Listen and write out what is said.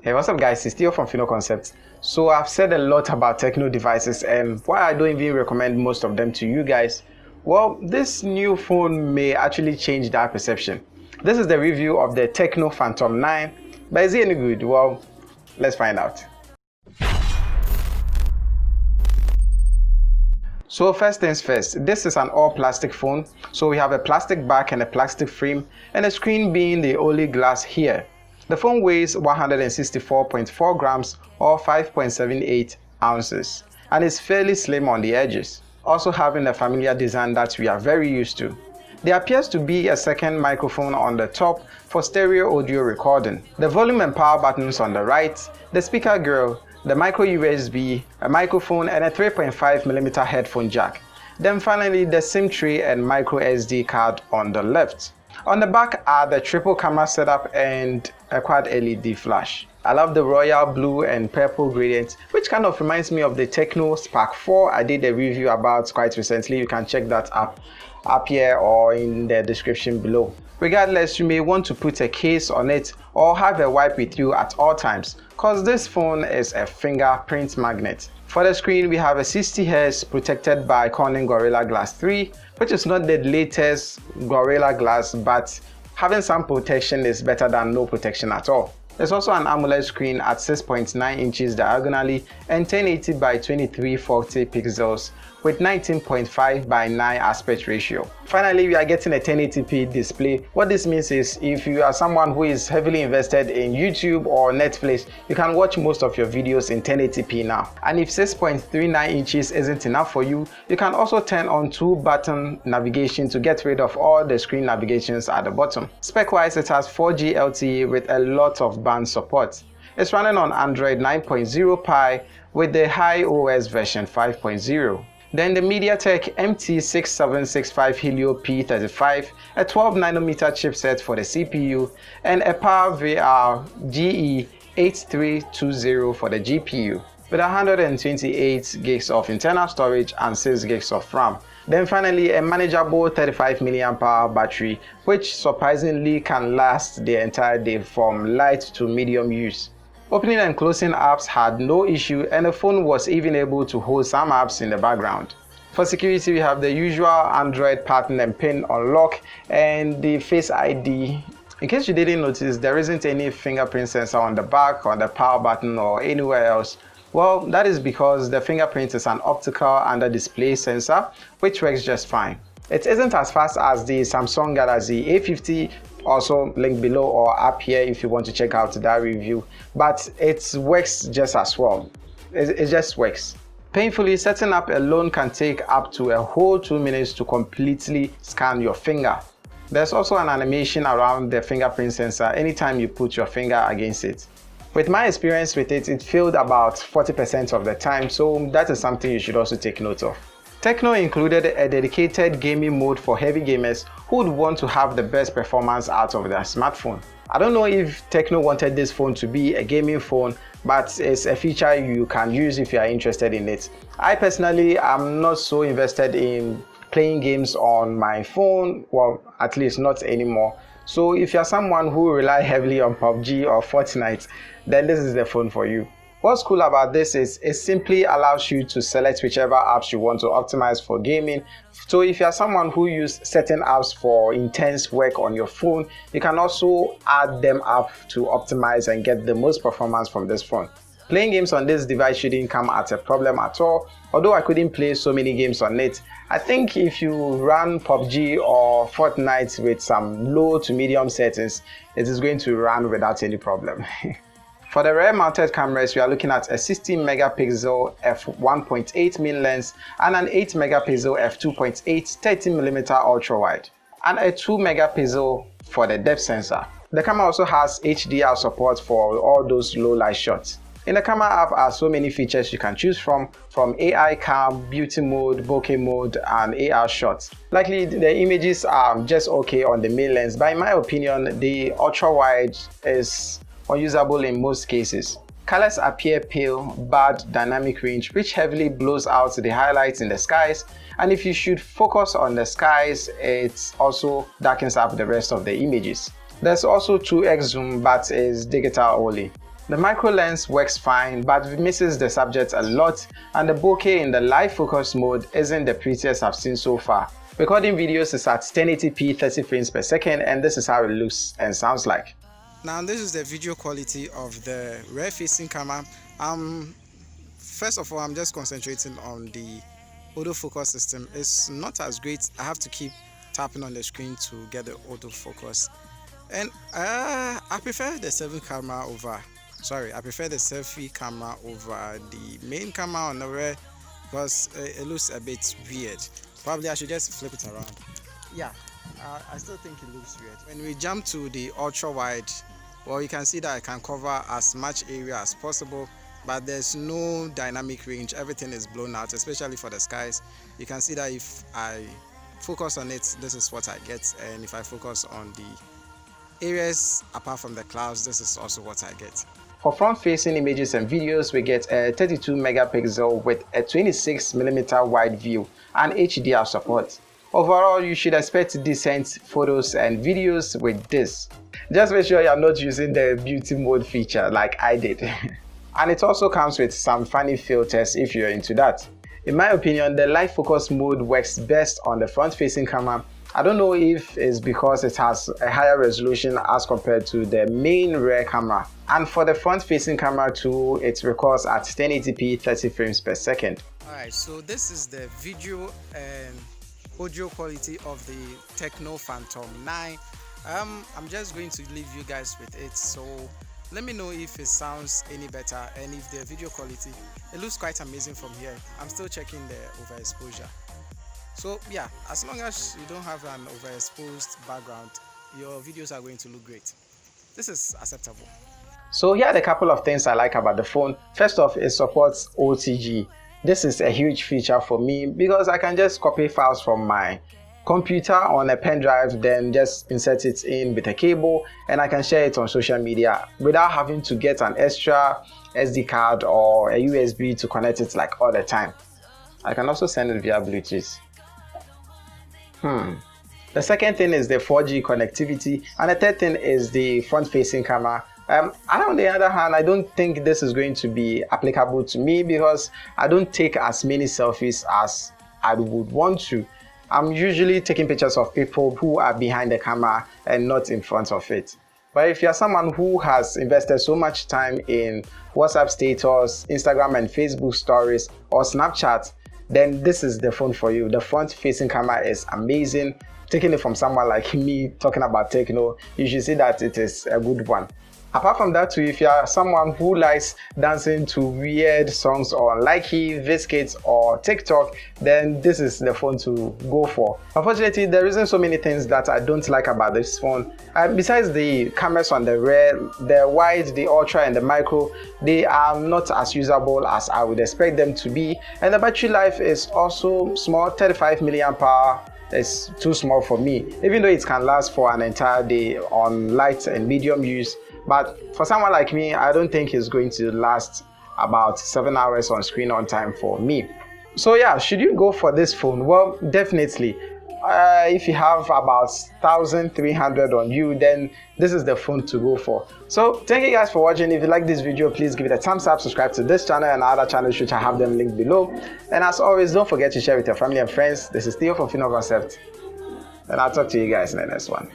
Hey, what's up guys, it's Theo from Fingerprint Concepts. So I've said a lot about Techno devices and why I don't even recommend most of them to you guys. Well, this new phone may actually change that perception. This is the review of the Techno Phantom 9, but is it any good? Well, let's find out. So first things first, this is an all plastic phone. So we have a plastic back and a plastic frame, and the screen being the only glass here. The phone weighs 164.4 grams or 5.78 ounces and is fairly slim on the edges, also having a familiar design that we are very used to. There appears to be a second microphone on the top for stereo audio recording, the volume and power buttons on the right, the speaker grill, the micro USB, a microphone and a 3.5mm headphone jack. Then finally the SIM tray and micro SD card on the left. On the back are the triple camera setup and a quad LED flash. I love the royal blue and purple gradient, which kind of reminds me of the Tecno Spark 4 I did a review about quite recently. You can check that up here or in the description below. Regardless, you may want to put a case on it or have a wipe with you at all times, cause this phone is a fingerprint magnet. For the screen, we have a 60Hz protected by Corning Gorilla Glass 3, which is not the latest Gorilla Glass, but having some protection is better than no protection at all. There's also an AMOLED screen at 6.9 inches diagonally and 1080 by 2340 pixels with 19.5 by 9 aspect ratio. Finally, we are getting a 1080p display. What this means is if you are someone who is heavily invested in YouTube or Netflix, you can watch most of your videos in 1080p now. And if 6.39 inches isn't enough for you, you can also turn on 2-button navigation to get rid of all the screen navigations at the bottom. Spec-wise, it has 4G LTE with a lot of band support. It's running on Android 9.0 Pie with the high OS version 5.0. Then the MediaTek MT6765 Helio P35, a 12nm chipset for the CPU, and a PowerVR GE8320 for the GPU, with 128 gigs of internal storage and 6 gigs of RAM. Then finally, a manageable 35mAh battery, which surprisingly can last the entire day from light to medium use. Opening and closing apps had no issue, and the phone was even able to hold some apps in the background. For security, we have the usual Android pattern and pin unlock and the Face ID. In case you didn't notice, there isn't any fingerprint sensor on the back, on the power button or anywhere else. Well, that is because the fingerprint is an optical under display sensor, which works just fine. It isn't as fast as the Samsung Galaxy A50, also linked below or up here if you want to check out that review, but it works just as well. It just works. Painfully, setting up alone can take up to a whole 2 minutes to completely scan your finger. There's also an animation around the fingerprint sensor anytime you put your finger against it. With my experience with it, it failed about 40% of the time, so that is something you should also take note of. Techno included a dedicated gaming mode for heavy gamers who would want to have the best performance out of their smartphone. I don't know if Techno wanted this phone to be a gaming phone, but it's a feature you can use if you are interested in it. I personally am not so invested in playing games on my phone, well, at least not anymore. So if you're someone who rely heavily on PUBG or Fortnite, then this is the phone for you. What's cool about this is it simply allows you to select whichever apps you want to optimize for gaming. So if you're someone who uses certain apps for intense work on your phone, you can also add them up to optimize and get the most performance from this phone. Playing games on this device shouldn't come at a problem at all. Although I couldn't play so many games on it, I think if you run PUBG or Fortnite with some low to medium settings, it is going to run without any problem. For the rear mounted cameras, we are looking at a 16MP f1.8 main lens and an 8MP f2.8 30mm ultra wide, and a 2MP for the depth sensor. The camera also has HDR support for all those low light shots. In the camera app are so many features you can choose from AI cam, beauty mode, bokeh mode, and AR shots. Likely the images are just okay on the main lens, but in my opinion, the ultra wide is unusable in most cases. Colors appear pale, bad dynamic range, which heavily blows out the highlights in the skies, and if you should focus on the skies, it also darkens up the rest of the images. There's also 2x zoom, but it's digital only. The micro lens works fine but misses the subject a lot, and the bokeh in the live focus mode isn't the prettiest I've seen so far. Recording videos is at 1080p 30 frames per second, and this is how it looks and sounds like. Now this is the video quality of the rear facing camera. First of all, I'm just concentrating on the autofocus system. It's not as great. I have to keep tapping on the screen to get the autofocus, and I prefer the selfie camera over the main camera on the rear because it looks a bit weird. Probably I should just flip it around. Yeah, I still think it looks weird. When we jump to the ultra wide, well, you can see that I can cover as much area as possible, but there's no dynamic range. Everything is blown out, especially for the skies. You can see that if I focus on it, this is what I get, and if I focus on the areas apart from the clouds, this is also what I get. For front-facing images and videos, we get a 32 megapixel with a 26mm wide view and HDR support. Overall, you should expect decent photos and videos with this. Just make sure you're not using the beauty mode feature like I did. And it also comes with some funny filters if you're into that. In my opinion, the live focus mode works best on the front-facing camera. I don't know if it's because it has a higher resolution as compared to the main rear camera. And for the front-facing camera too, it records at 1080p 30 frames per second. Alright, so this is the video and audio quality of the Techno Phantom 9. I'm just going to leave you guys with it, so let me know if it sounds any better, and if the video quality, it looks quite amazing from here. I'm still checking the overexposure. So yeah, as long as you don't have an overexposed background, your videos are going to look great. This is acceptable. So here are a couple of things I like about the phone. First off, it supports OTG. This is a huge feature for me because I can just copy files from my computer on a pen drive, then just insert it in with a cable, and I can share it on social media without having to get an extra SD card or a USB to connect it like all the time. I can also send it via Bluetooth. The second thing is the 4G connectivity, and the third thing is the front-facing camera. And on the other hand, I don't think this is going to be applicable to me because I don't take as many selfies as I would want to. I'm usually taking pictures of people who are behind the camera and not in front of it. But if you're someone who has invested so much time in WhatsApp status, Instagram and Facebook stories, or Snapchat, then this is the phone for you. The front-facing camera is amazing. Taking it from someone like me talking about Techno, you should see that it is a good one. Apart from that too, if you are someone who likes dancing to weird songs on Likey, Viscuit or TikTok, then this is the phone to go for. Unfortunately, there isn't so many things that I don't like about this phone. Besides the cameras on the rear, the wide, the ultra and the micro, they are not as usable as I would expect them to be. And the battery life is also small, 35 mAh. It's too small for me, even though it can last for an entire day on light and medium use. But for someone like me, I don't think it's going to last about 7 hours on screen on time for me. So yeah, should you go for this phone? Well, definitely. If you have about 1,300 on you, then this is the phone to go for. So thank you guys for watching. If you like this video, please give it a thumbs up, subscribe to this channel and other channels which I have them linked below. And as always, don't forget to share with your family and friends. This is Theo from Fingerprint Sensor, and I'll talk to you guys in the next one.